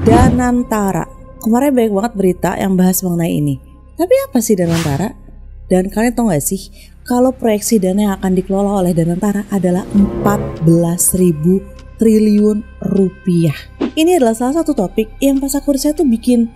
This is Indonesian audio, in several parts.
Danantara. Kemarin banyak banget berita yang bahas mengenai ini. Tapi apa sih Danantara? Dan kalian tahu gak sih kalau proyeksi dana yang akan dikelola oleh Danantara adalah 14.000 triliun rupiah. Ini adalah salah satu topik yang pas aku riset tuh bikin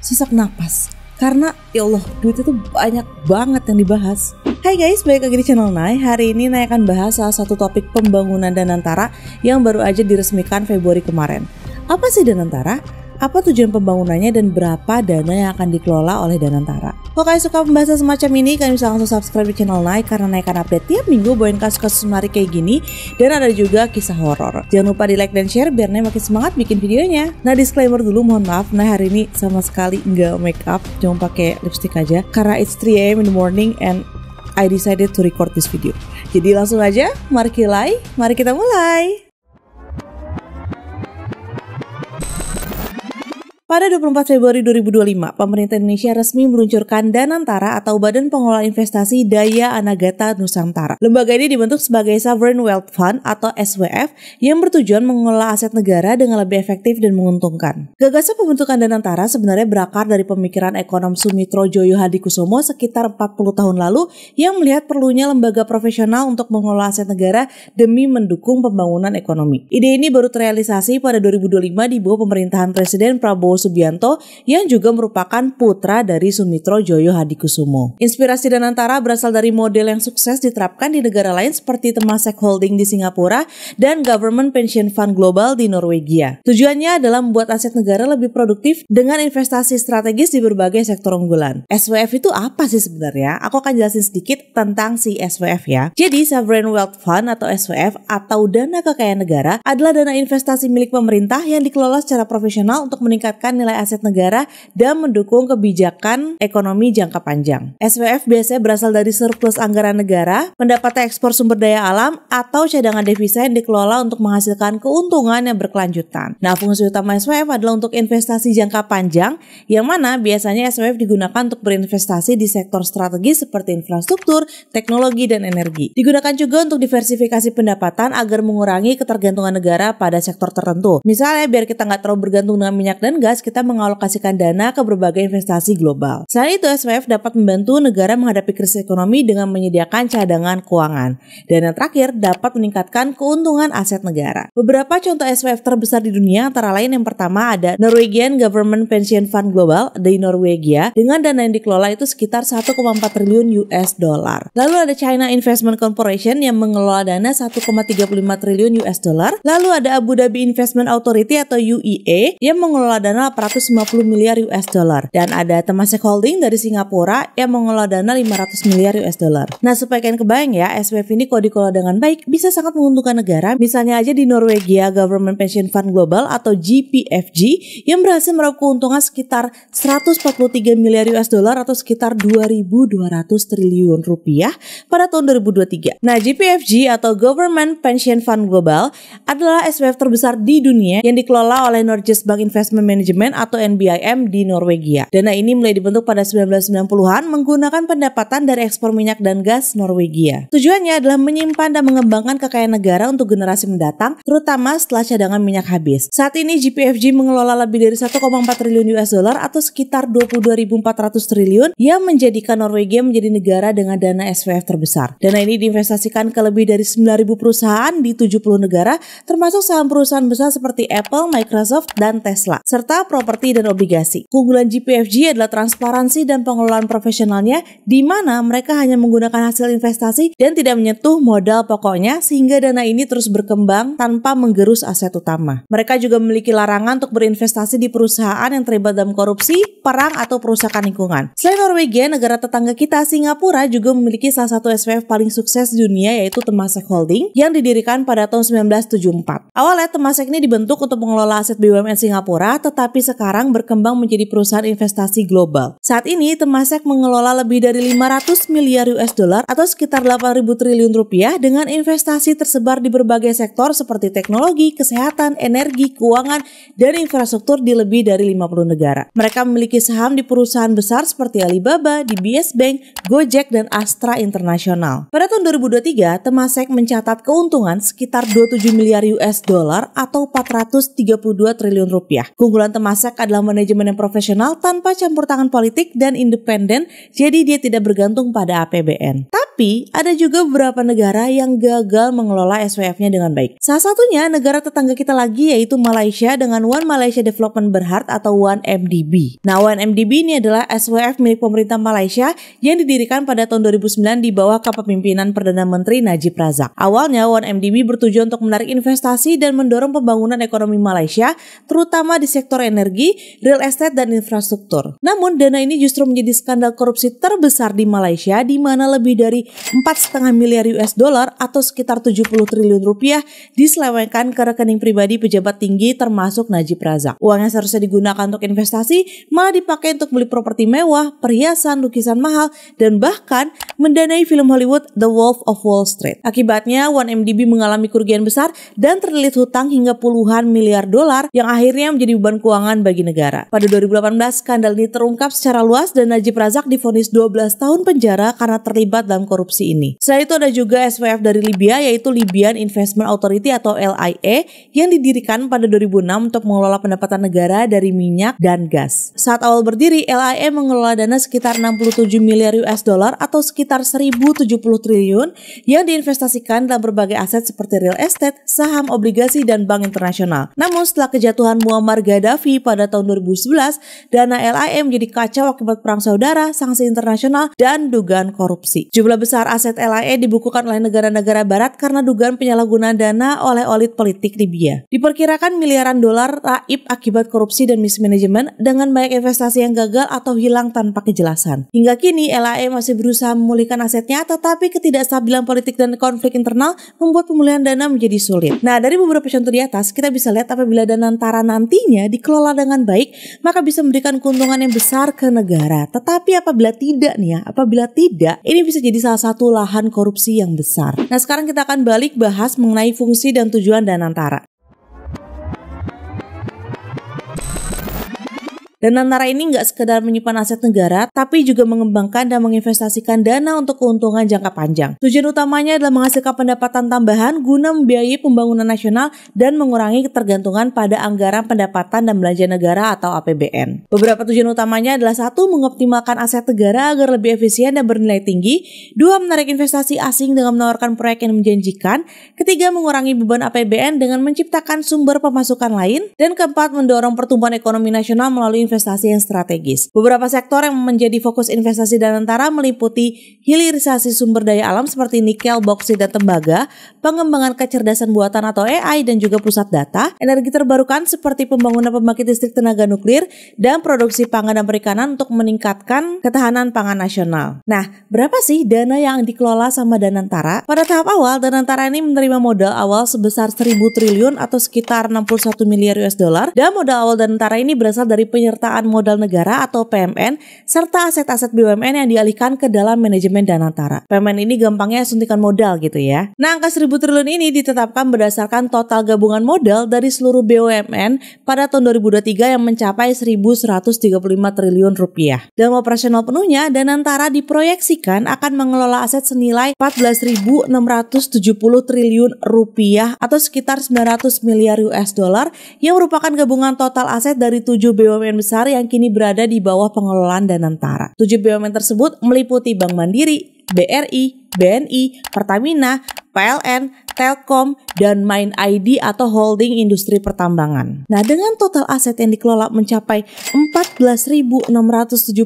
sesak napas. Karena ya Allah, duitnya tuh banyak banget yang dibahas. Hai guys, balik lagi di channel Nay. Hari ini Nay akan bahas salah satu topik pembangunan Danantara yang baru aja diresmikan Februari kemarin. Apa sih Danantara? Apa tujuan pembangunannya dan berapa dana yang akan dikelola oleh Danantara? Kalau kalian suka pembahasan semacam ini, kalian bisa langsung subscribe di channel Nay karena Nay akan update tiap minggu bawain kasus-kasus menarik kayak gini dan ada juga kisah horor. Jangan lupa di like dan share biar Nay makin semangat bikin videonya. Nah, disclaimer dulu, mohon maaf, Nay hari ini sama sekali nggak make up, cuma pakai lipstick aja karena it's 3 AM in the morning and I decided to record this video. Jadi langsung aja, mari kita mulai. Pada 24 Februari 2025, pemerintah Indonesia resmi meluncurkan Danantara atau Badan Pengelola Investasi Daya Anagata Nusantara. Lembaga ini dibentuk sebagai Sovereign Wealth Fund atau SWF yang bertujuan mengelola aset negara dengan lebih efektif dan menguntungkan. Gagasan pembentukan Danantara sebenarnya berakar dari pemikiran ekonom Sumitro Joyo Hadikusumo sekitar 40 tahun lalu yang melihat perlunya lembaga profesional untuk mengelola aset negara demi mendukung pembangunan ekonomi. Ide ini baru terrealisasi pada 2025 di bawah pemerintahan Presiden Prabowo Subianto yang juga merupakan putra dari Sumitro Joyo Hadikusumo. Inspirasi Danantara berasal dari model yang sukses diterapkan di negara lain seperti Temasek Holding di Singapura dan Government Pension Fund Global di Norwegia. Tujuannya adalah membuat aset negara lebih produktif dengan investasi strategis di berbagai sektor unggulan. SWF itu apa sih sebenarnya? Aku akan jelasin sedikit tentang si SWF ya. Jadi Sovereign Wealth Fund atau SWF atau dana kekayaan negara adalah dana investasi milik pemerintah yang dikelola secara profesional untuk meningkatkan nilai aset negara dan mendukung kebijakan ekonomi jangka panjang. SWF biasanya berasal dari surplus anggaran negara, pendapatan ekspor sumber daya alam, atau cadangan devisa yang dikelola untuk menghasilkan keuntungan yang berkelanjutan. Nah, fungsi utama SWF adalah untuk investasi jangka panjang, yang mana biasanya SWF digunakan untuk berinvestasi di sektor strategis seperti infrastruktur, teknologi, dan energi. Digunakan juga untuk diversifikasi pendapatan agar mengurangi ketergantungan negara pada sektor tertentu. Misalnya, biar kita nggak terlalu bergantung dengan minyak dan gas, kita mengalokasikan dana ke berbagai investasi global. Selain itu, SWF dapat membantu negara menghadapi krisis ekonomi dengan menyediakan cadangan keuangan. Dan yang terakhir, dapat meningkatkan keuntungan aset negara. Beberapa contoh SWF terbesar di dunia antara lain yang pertama ada Norwegian Government Pension Fund Global di Norwegia dengan dana yang dikelola itu sekitar 1,4 triliun US dollar. Lalu ada China Investment Corporation yang mengelola dana 1,35 triliun US dollar. Lalu ada Abu Dhabi Investment Authority atau UEA yang mengelola dana 850 miliar US dollar. Dan ada Temasek Holding dari Singapura yang mengelola dana 500 miliar US dollar. Nah, supaya kalian kebayang ya, SWF ini kalau dikelola dengan baik bisa sangat menguntungkan negara. Misalnya aja di Norwegia Government Pension Fund Global atau GPFG yang berhasil meraup keuntungan sekitar 143 miliar US dollar atau sekitar 2.200 triliun rupiah pada tahun 2023. Nah, GPFG atau Government Pension Fund Global adalah SWF terbesar di dunia yang dikelola oleh Norges Bank Investment Management atau NBIM di Norwegia. Dana ini mulai dibentuk pada 1990-an menggunakan pendapatan dari ekspor minyak dan gas Norwegia. Tujuannya adalah menyimpan dan mengembangkan kekayaan negara untuk generasi mendatang, terutama setelah cadangan minyak habis. Saat ini GPFG mengelola lebih dari 1,4 triliun US dollar atau sekitar 22.400 triliun yang menjadikan Norwegia menjadi negara dengan dana SWF terbesar. Dana ini diinvestasikan ke lebih dari 9.000 perusahaan di 70 negara, termasuk saham perusahaan besar seperti Apple, Microsoft, dan Tesla, serta properti dan obligasi. Keunggulan GPFG adalah transparansi dan pengelolaan profesionalnya di mana mereka hanya menggunakan hasil investasi dan tidak menyentuh modal pokoknya sehingga dana ini terus berkembang tanpa menggerus aset utama. Mereka juga memiliki larangan untuk berinvestasi di perusahaan yang terlibat dalam korupsi, perang, atau perusakan lingkungan. Selain Norwegia, negara tetangga kita Singapura juga memiliki salah satu SWF paling sukses di dunia yaitu Temasek Holding yang didirikan pada tahun 1974. Awalnya Temasek ini dibentuk untuk mengelola aset BUMN Singapura, tetapi tapi sekarang berkembang menjadi perusahaan investasi global. Saat ini Temasek mengelola lebih dari 500 miliar US dollar atau sekitar 8.000 triliun rupiah dengan investasi tersebar di berbagai sektor seperti teknologi, kesehatan, energi, keuangan, dan infrastruktur di lebih dari 50 negara. Mereka memiliki saham di perusahaan besar seperti Alibaba, DBS Bank, Gojek, dan Astra International. Pada tahun 2023, Temasek mencatat keuntungan sekitar 27 miliar US dollar atau 432 triliun rupiah. Keunggulan Temasek adalah manajemen yang profesional tanpa campur tangan politik dan independen, jadi dia tidak bergantung pada APBN. Tapi ada juga beberapa negara yang gagal mengelola SWF-nya dengan baik. Salah satunya negara tetangga kita lagi yaitu Malaysia dengan One Malaysia Development Berhad atau 1MDB. Nah, 1MDB ini adalah SWF milik pemerintah Malaysia yang didirikan pada tahun 2009 di bawah kepemimpinan Perdana Menteri Najib Razak. Awalnya 1MDB bertujuan untuk menarik investasi dan mendorong pembangunan ekonomi Malaysia, terutama di sektor energi, real estate, dan infrastruktur. Namun, dana ini justru menjadi skandal korupsi terbesar di Malaysia, di mana lebih dari 4,5 miliar US dollar atau sekitar 70 triliun rupiah diselewengkan ke rekening pribadi pejabat tinggi termasuk Najib Razak. Uang yang seharusnya digunakan untuk investasi malah dipakai untuk beli properti mewah, perhiasan, lukisan mahal, dan bahkan mendanai film Hollywood The Wolf of Wall Street. Akibatnya, 1MDB mengalami kerugian besar dan terlilit hutang hingga puluhan miliar dolar yang akhirnya menjadi beban keuangan bagi negara. Pada 2018, skandal ini terungkap secara luas dan Najib Razak divonis 12 tahun penjara karena terlibat dalam korupsi ini. Selain itu ada juga SWF dari Libya yaitu Libyan Investment Authority atau LIA yang didirikan pada 2006 untuk mengelola pendapatan negara dari minyak dan gas. Saat awal berdiri, LIA mengelola dana sekitar 67 miliar US dollar atau sekitar 1.070 triliun yang diinvestasikan dalam berbagai aset seperti real estate, saham, obligasi, dan bank internasional. Namun setelah kejatuhan Muammar Gaddafi pada tahun 2011, dana LIA menjadi kacau akibat perang saudara, sanksi internasional, dan dugaan korupsi. Jumlah besar aset LIA dibukukan oleh negara-negara barat karena dugaan penyalahgunaan dana oleh elit politik Libya. Diperkirakan miliaran dolar raib akibat korupsi dan mismanagement dengan banyak investasi yang gagal atau hilang tanpa kejelasan. Hingga kini LIA masih berusaha memulihkan asetnya, tetapi ketidakstabilan politik dan konflik internal membuat pemulihan dana menjadi sulit. Nah, dari beberapa contoh di atas, kita bisa lihat apabila Danantara nantinya dikelola dengan baik, maka bisa memberikan keuntungan yang besar ke negara. Tetapi apabila tidak nih ya, ini bisa jadi salah satu lahan korupsi yang besar. Nah, sekarang kita akan balik bahas mengenai fungsi dan tujuan Danantara. Danantara ini nggak sekedar menyimpan aset negara, tapi juga mengembangkan dan menginvestasikan dana untuk keuntungan jangka panjang. Tujuan utamanya adalah menghasilkan pendapatan tambahan guna membiayai pembangunan nasional dan mengurangi ketergantungan pada anggaran pendapatan dan belanja negara atau APBN. Beberapa tujuan utamanya adalah 1. Mengoptimalkan aset negara agar lebih efisien dan bernilai tinggi. 2. Menarik investasi asing dengan menawarkan proyek yang menjanjikan. 3. Mengurangi beban APBN dengan menciptakan sumber pemasukan lain. Dan 4. Mendorong pertumbuhan ekonomi nasional melalui investasi yang strategis. Beberapa sektor yang menjadi fokus investasi Danantara meliputi hilirisasi sumber daya alam seperti nikel, boksit, dan tembaga, pengembangan kecerdasan buatan atau AI dan juga pusat data, energi terbarukan seperti pembangunan pembangkit listrik tenaga nuklir, dan produksi pangan dan perikanan untuk meningkatkan ketahanan pangan nasional. Nah, berapa sih dana yang dikelola sama Danantara? Pada tahap awal, Danantara ini menerima modal awal sebesar 1.000 triliun atau sekitar 61 miliar US dollar, dan modal awal Danantara ini berasal dari penyertaan modal negara atau PMN serta aset-aset BUMN yang dialihkan ke dalam manajemen Danantara. PMN ini gampangnya suntikan modal gitu ya. Nah, angka 1.000 triliun ini ditetapkan berdasarkan total gabungan modal dari seluruh BUMN pada tahun 2023 yang mencapai 1.135 triliun rupiah. Dalam operasional penuhnya, Danantara diproyeksikan akan mengelola aset senilai 14.670 triliun rupiah atau sekitar 900 miliar US dollar yang merupakan gabungan total aset dari 7 BUMN besar yang kini berada di bawah pengelolaan Danantara. 7 BUMN tersebut meliputi Bank Mandiri, BRI, BNI, Pertamina, PLN, Telkom, dan Main ID atau holding industri pertambangan. Nah, dengan total aset yang dikelola mencapai 14.670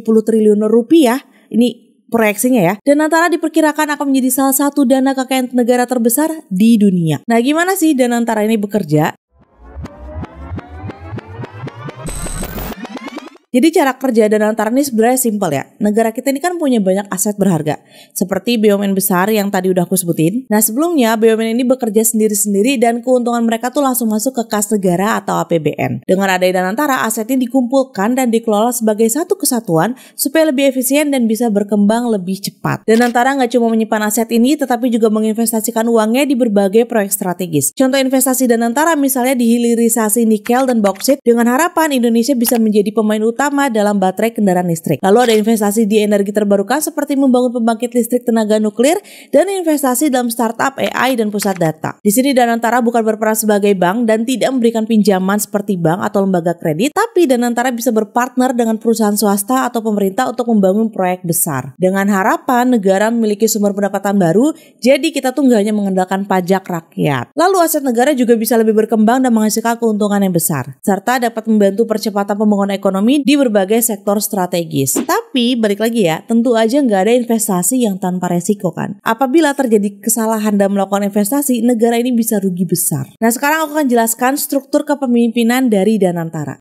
triliun rupiah, ini proyeksinya ya, Danantara diperkirakan akan menjadi salah satu dana kekayaan negara terbesar di dunia. Nah, gimana sih Danantara ini bekerja? Jadi cara kerja Danantara ini sebenarnya simpel ya. Negara kita ini kan punya banyak aset berharga. Seperti BUMN besar yang tadi udah aku sebutin. Nah sebelumnya BUMN ini bekerja sendiri-sendiri dan keuntungan mereka tuh langsung masuk ke kas negara atau APBN. Dengan adanya Danantara, asetnya dikumpulkan dan dikelola sebagai satu kesatuan supaya lebih efisien dan bisa berkembang lebih cepat. Danantara nggak cuma menyimpan aset ini, tetapi juga menginvestasikan uangnya di berbagai proyek strategis. Contoh investasi Danantara misalnya di hilirisasi nikel dan bauksit dengan harapan Indonesia bisa menjadi pemain utama dalam baterai kendaraan listrik. Lalu ada investasi di energi terbarukan seperti membangun pembangkit listrik tenaga nuklir dan investasi dalam startup AI dan pusat data. Di sini Danantara bukan berperan sebagai bank dan tidak memberikan pinjaman seperti bank atau lembaga kredit, tapi Danantara bisa berpartner dengan perusahaan swasta atau pemerintah untuk membangun proyek besar. Dengan harapan negara memiliki sumber pendapatan baru, jadi kita tuh nggak hanya mengandalkan pajak rakyat. Lalu aset negara juga bisa lebih berkembang dan menghasilkan keuntungan yang besar, serta dapat membantu percepatan pembangunan ekonomi di berbagai sektor strategis. Tapi balik lagi ya, tentu aja nggak ada investasi yang tanpa resiko kan. Apabila terjadi kesalahan dalam melakukan investasi, negara ini bisa rugi besar. Nah sekarang aku akan jelaskan struktur kepemimpinan dari Danantara.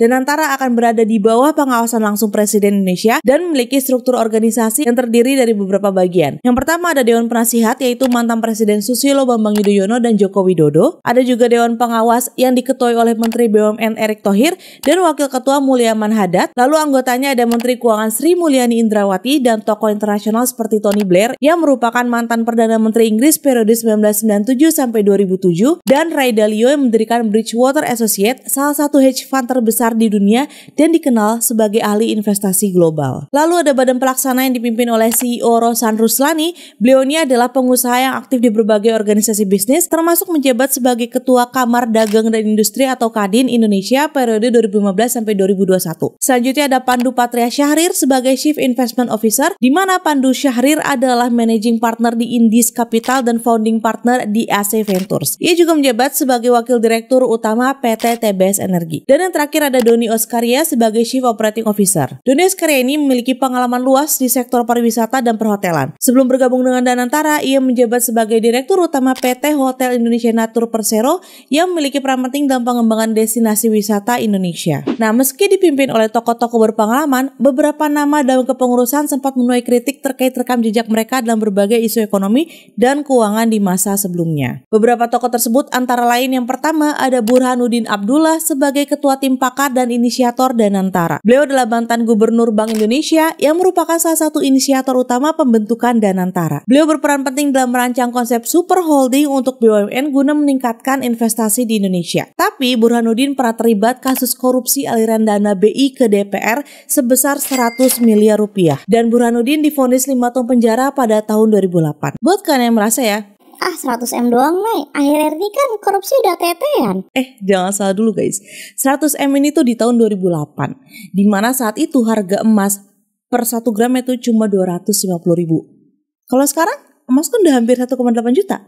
Danantara akan berada di bawah pengawasan langsung Presiden Indonesia dan memiliki struktur organisasi yang terdiri dari beberapa bagian. Yang pertama ada Dewan Penasihat, yaitu mantan Presiden Susilo Bambang Yudhoyono dan Joko Widodo. Ada juga Dewan Pengawas yang diketuai oleh Menteri BUMN Erick Thohir dan Wakil Ketua Mulyaman Hadad. Lalu anggotanya ada Menteri Keuangan Sri Mulyani Indrawati dan tokoh internasional seperti Tony Blair yang merupakan mantan Perdana Menteri Inggris periode 1997 sampai 2007 dan Ray Dalio yang mendirikan Bridgewater Associates, salah satu hedge fund terbesar di dunia dan dikenal sebagai ahli investasi global. Lalu ada badan pelaksana yang dipimpin oleh CEO Rosan Ruslani. Beliau ini adalah pengusaha yang aktif di berbagai organisasi bisnis, termasuk menjabat sebagai Ketua Kamar Dagang dan Industri atau Kadin Indonesia periode 2015 sampai 2021. Selanjutnya ada Pandu Patria Syahrir sebagai Chief Investment Officer, di mana Pandu Syahrir adalah Managing Partner di Indis Capital dan Founding Partner di AC Ventures. Ia juga menjabat sebagai Wakil Direktur Utama PT TBS Energi. Dan yang terakhir ada Doni Oskaria sebagai Chief Operating Officer. Doni Oskaria ini memiliki pengalaman luas di sektor pariwisata dan perhotelan. Sebelum bergabung dengan Danantara, ia menjabat sebagai Direktur Utama PT Hotel Indonesia Natur Persero yang memiliki peran penting dalam pengembangan destinasi wisata Indonesia. Nah, meski dipimpin oleh tokoh-tokoh berpengalaman, beberapa nama dalam kepengurusan sempat menuai kritik terkait rekam jejak mereka dalam berbagai isu ekonomi dan keuangan di masa sebelumnya. Beberapa tokoh tersebut antara lain yang pertama ada Burhanuddin Abdullah sebagai Ketua Tim Pakar dan inisiator Danantara. Beliau adalah mantan Gubernur Bank Indonesia yang merupakan salah satu inisiator utama pembentukan Danantara. Beliau berperan penting dalam merancang konsep super holding untuk BUMN guna meningkatkan investasi di Indonesia. Tapi Burhanuddin pernah terlibat kasus korupsi aliran dana BI ke DPR sebesar 100 miliar rupiah. Dan Burhanuddin divonis 5 tahun penjara pada tahun 2008. Buat kalian yang merasa ya, 100 M doang, Nay. Akhir-akhir ini kan korupsi udah tetean. Jangan salah dulu guys. 100 M ini tuh di tahun 2008. Dimana saat itu harga emas per 1 gram itu cuma 250.000. Kalau sekarang emas kan udah hampir 1,8 juta.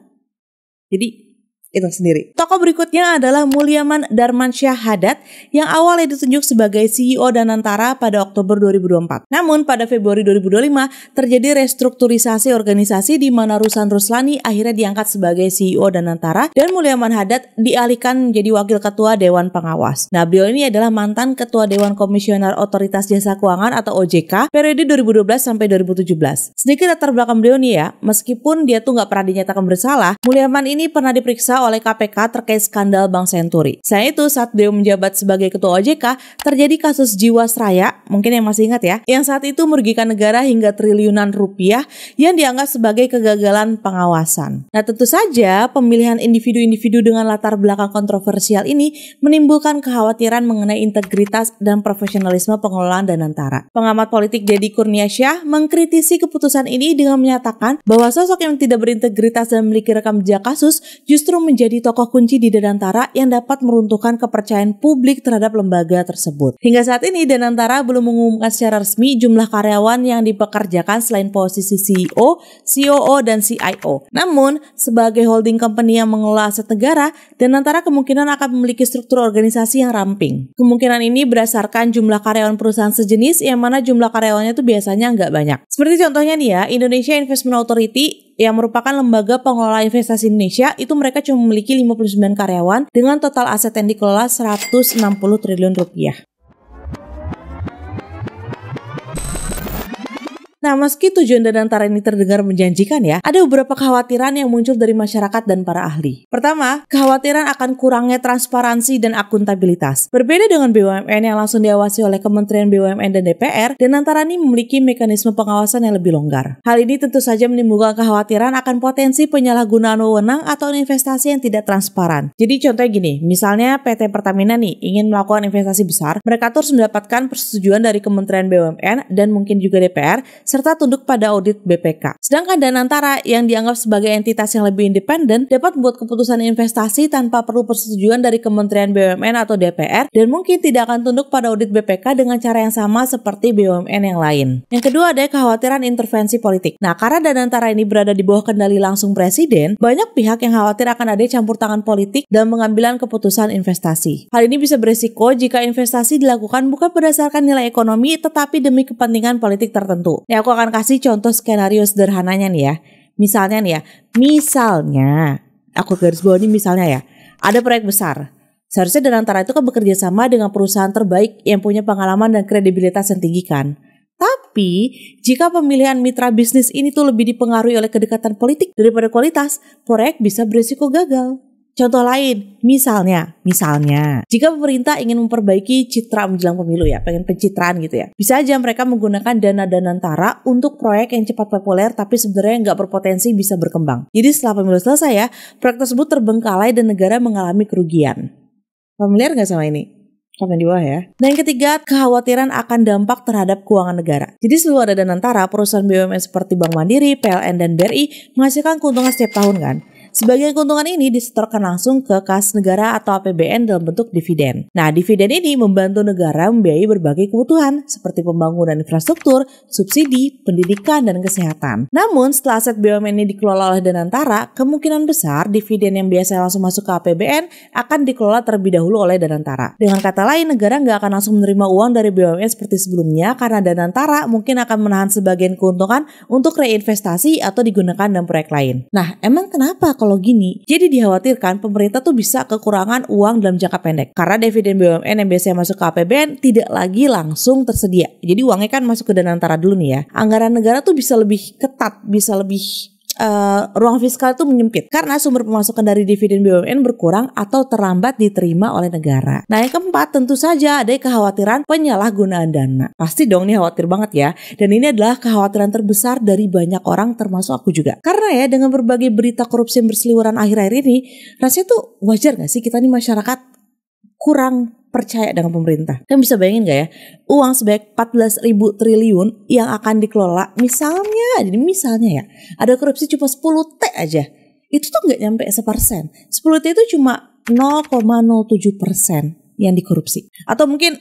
Jadi itu sendiri. Tokoh berikutnya adalah Mulyaman Darmansyah Hadad yang awalnya ditunjuk sebagai CEO Danantara pada Oktober 2024. Namun pada Februari 2025 terjadi restrukturisasi organisasi di mana Rosan Ruslani akhirnya diangkat sebagai CEO Danantara dan Mulyaman Hadad dialihkan menjadi Wakil Ketua Dewan Pengawas. Nah, beliau ini adalah mantan Ketua Dewan Komisioner Otoritas Jasa Keuangan atau OJK periode 2012 sampai 2017. Sedikit latar belakang beliau nih ya, meskipun dia tuh nggak pernah dinyatakan bersalah, Mulyaman ini pernah diperiksa oleh KPK terkait skandal Bank Senturi. Selain itu, saat beliau menjabat sebagai Ketua OJK, terjadi kasus Jiwasraya, mungkin yang masih ingat ya, yang saat itu merugikan negara hingga triliunan rupiah yang dianggap sebagai kegagalan pengawasan. Nah, tentu saja pemilihan individu-individu dengan latar belakang kontroversial ini menimbulkan kekhawatiran mengenai integritas dan profesionalisme pengelolaan Danantara. Pengamat politik Deddy Kurniasyah mengkritisi keputusan ini dengan menyatakan bahwa sosok yang tidak berintegritas dan memiliki rekam jejak kasus justru menjadi tokoh kunci di Danantara yang dapat meruntuhkan kepercayaan publik terhadap lembaga tersebut. Hingga saat ini Danantara belum mengumumkan secara resmi jumlah karyawan yang dipekerjakan selain posisi CEO, COO, dan CIO. Namun, sebagai holding company yang mengelola aset negara, Danantara kemungkinan akan memiliki struktur organisasi yang ramping. Kemungkinan ini berdasarkan jumlah karyawan perusahaan sejenis yang mana jumlah karyawannya itu biasanya nggak banyak. Seperti contohnya nih ya, Indonesia Investment Authority yang merupakan lembaga pengelola investasi Indonesia, itu mereka cuma memiliki 59 karyawan dengan total aset yang dikelola 160 triliun rupiah. Nah, meski tujuan Danantara ini terdengar menjanjikan ya, ada beberapa kekhawatiran yang muncul dari masyarakat dan para ahli. Pertama, kekhawatiran akan kurangnya transparansi dan akuntabilitas. Berbeda dengan BUMN yang langsung diawasi oleh Kementerian BUMN dan DPR, Danantara ini memiliki mekanisme pengawasan yang lebih longgar. Hal ini tentu saja menimbulkan kekhawatiran akan potensi penyalahgunaan wewenang atau investasi yang tidak transparan. Jadi contohnya gini, misalnya PT Pertamina nih ingin melakukan investasi besar, mereka terus mendapatkan persetujuan dari Kementerian BUMN dan mungkin juga DPR, serta tunduk pada audit BPK. Sedangkan Danantara yang dianggap sebagai entitas yang lebih independen dapat membuat keputusan investasi tanpa perlu persetujuan dari Kementerian BUMN atau DPR dan mungkin tidak akan tunduk pada audit BPK dengan cara yang sama seperti BUMN yang lain. Yang kedua ada kekhawatiran intervensi politik. Nah, karena Danantara ini berada di bawah kendali langsung presiden, banyak pihak yang khawatir akan ada campur tangan politik dalam pengambilan keputusan investasi. Hal ini bisa beresiko jika investasi dilakukan bukan berdasarkan nilai ekonomi tetapi demi kepentingan politik tertentu. Aku akan kasih contoh skenario sederhananya nih ya. Misalnya, aku garis bawah ini misalnya ya, ada proyek besar. Seharusnya Danantara itu kan bekerja sama dengan perusahaan terbaik yang punya pengalaman dan kredibilitas yang tinggi kan. Tapi, jika pemilihan mitra bisnis ini tuh lebih dipengaruhi oleh kedekatan politik daripada kualitas, proyek bisa berisiko gagal. Contoh lain, misalnya, jika pemerintah ingin memperbaiki citra menjelang pemilu ya, pengen pencitraan gitu ya, bisa aja mereka menggunakan dana Danantara untuk proyek yang cepat populer tapi sebenarnya nggak berpotensi bisa berkembang. Jadi setelah pemilu selesai ya, proyek tersebut terbengkalai dan negara mengalami kerugian. Familiar nggak sama ini? Komen di bawah ya. Nah yang ketiga, kekhawatiran akan dampak terhadap keuangan negara. Jadi selalu ada Danantara, perusahaan BUMN seperti Bank Mandiri, PLN, dan BRI menghasilkan keuntungan setiap tahun kan. Sebagian keuntungan ini disetorkan langsung ke kas negara atau APBN dalam bentuk dividen. Nah, dividen ini membantu negara membiayai berbagai kebutuhan seperti pembangunan infrastruktur, subsidi, pendidikan, dan kesehatan. Namun, setelah aset BUMN ini dikelola oleh Danantara, kemungkinan besar dividen yang biasa langsung masuk ke APBN akan dikelola terlebih dahulu oleh Danantara. Dengan kata lain, negara nggak akan langsung menerima uang dari BUMN seperti sebelumnya karena Danantara mungkin akan menahan sebagian keuntungan untuk reinvestasi atau digunakan dalam proyek lain. Nah, emang kenapa kalau gini? Jadi dikhawatirkan pemerintah tuh bisa kekurangan uang dalam jangka pendek karena dividen BUMN yang biasanya masuk ke APBN tidak lagi langsung tersedia. Jadi uangnya kan masuk ke Danantara dulu nih ya. Anggaran negara tuh bisa lebih ketat, bisa lebih ruang fiskal itu menyempit karena sumber pemasukan dari dividen BUMN berkurang atau terlambat diterima oleh negara. Nah yang keempat tentu saja ada kekhawatiran penyalahgunaan dana. Pasti dong nih khawatir banget ya. Dan ini adalah kekhawatiran terbesar dari banyak orang termasuk aku juga. Karena ya dengan berbagai berita korupsi yang berseliweran akhir-akhir ini, rasanya tuh wajar gak sih kita nih masyarakat kurang percaya dengan pemerintah. Kan bisa bayangin gak ya, uang sebanyak 14.000 triliun yang akan dikelola, misalnya ya, ada korupsi cuma 10T aja, itu tuh gak nyampe 1%. 10T itu cuma 0,07% yang dikorupsi. Atau mungkin,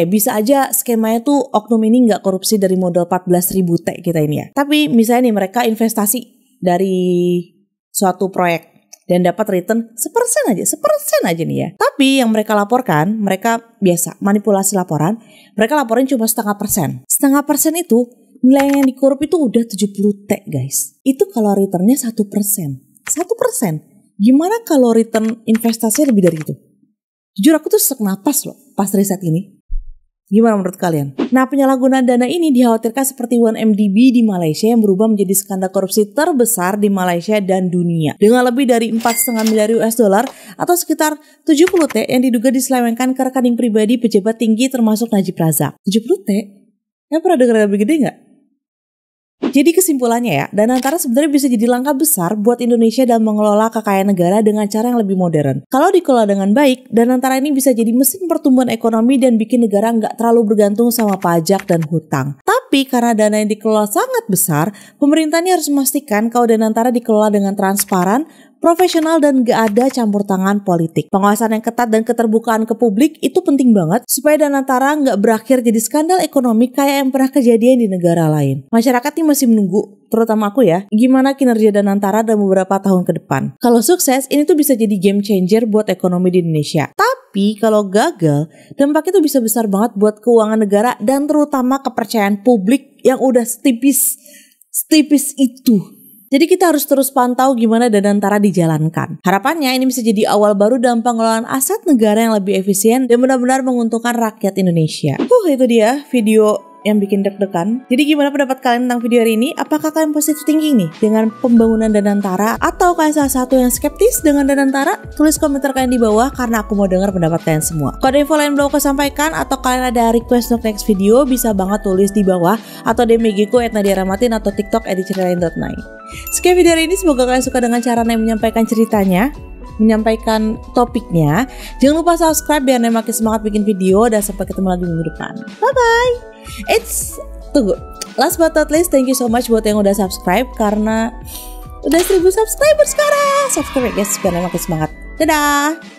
bisa aja skemanya tuh oknum ini gak korupsi dari modal 14.000 T kita ini ya. Tapi misalnya nih mereka investasi dari suatu proyek dan dapat return 1% aja nih ya. Tapi yang mereka laporkan, mereka biasa manipulasi laporan, mereka laporin cuma 0,5%. 0,5% itu nilai yang dikorup itu udah 70 T guys. Itu kalau returnnya 1%. 1%. Gimana kalau return investasinya lebih dari itu? Jujur aku tuh sesak napas loh pas riset ini. Gimana menurut kalian? Nah penyalahgunaan dana ini dikhawatirkan seperti 1MDB di Malaysia yang berubah menjadi skandal korupsi terbesar di Malaysia dan dunia. Dengan lebih dari 4,5 miliar US dollar atau sekitar 70 T yang diduga diselewengkan ke rekening pribadi pejabat tinggi termasuk Najib Razak. 70 T? Kalian pernah dengar yang lebih gede nggak? Jadi kesimpulannya ya, Danantara sebenarnya bisa jadi langkah besar buat Indonesia dalam mengelola kekayaan negara dengan cara yang lebih modern. Kalau dikelola dengan baik, Danantara ini bisa jadi mesin pertumbuhan ekonomi dan bikin negara nggak terlalu bergantung sama pajak dan hutang. Tapi karena dana yang dikelola sangat besar, pemerintah ini harus memastikan kalau Danantara dikelola dengan transparan, profesional dan gak ada campur tangan politik. Pengawasan yang ketat dan keterbukaan ke publik itu penting banget supaya Danantara gak berakhir jadi skandal ekonomi kayak yang pernah kejadian di negara lain. Masyarakat ini masih menunggu, terutama aku ya, gimana kinerja Danantara dalam beberapa tahun ke depan. Kalau sukses, ini tuh bisa jadi game changer buat ekonomi di Indonesia. Tapi kalau gagal, dampaknya tuh bisa besar banget buat keuangan negara dan terutama kepercayaan publik yang udah setipis itu. Jadi kita harus terus pantau gimana Danantara dijalankan. Harapannya ini bisa jadi awal baru dalam pengelolaan aset negara yang lebih efisien dan benar-benar menguntungkan rakyat Indonesia. Itu dia video yang bikin deg-degan. Jadi gimana pendapat kalian tentang video hari ini? Apakah kalian positive thinking nih dengan pembangunan Danantara? Atau kalian salah satu yang skeptis dengan Danantara? Tulis komentar kalian di bawah karena aku mau dengar pendapat kalian semua. Kalau ada info lain belum aku sampaikan atau kalian ada request untuk next video, bisa banget tulis di bawah atau DM IG ku @nadiaramatin atau TikTok @diceritain.9. Sekian video hari ini, semoga kalian suka dengan cara Nay menyampaikan ceritanya, menyampaikan topiknya. Jangan lupa subscribe biar Nay makin semangat bikin video, dan sampai ketemu lagi minggu depan. Bye bye. Tunggu. Last but not least, thank you so much buat yang udah subscribe karena udah 1000 subscriber sekarang. Subscribe ya guys biar Nay makin semangat. Dadah.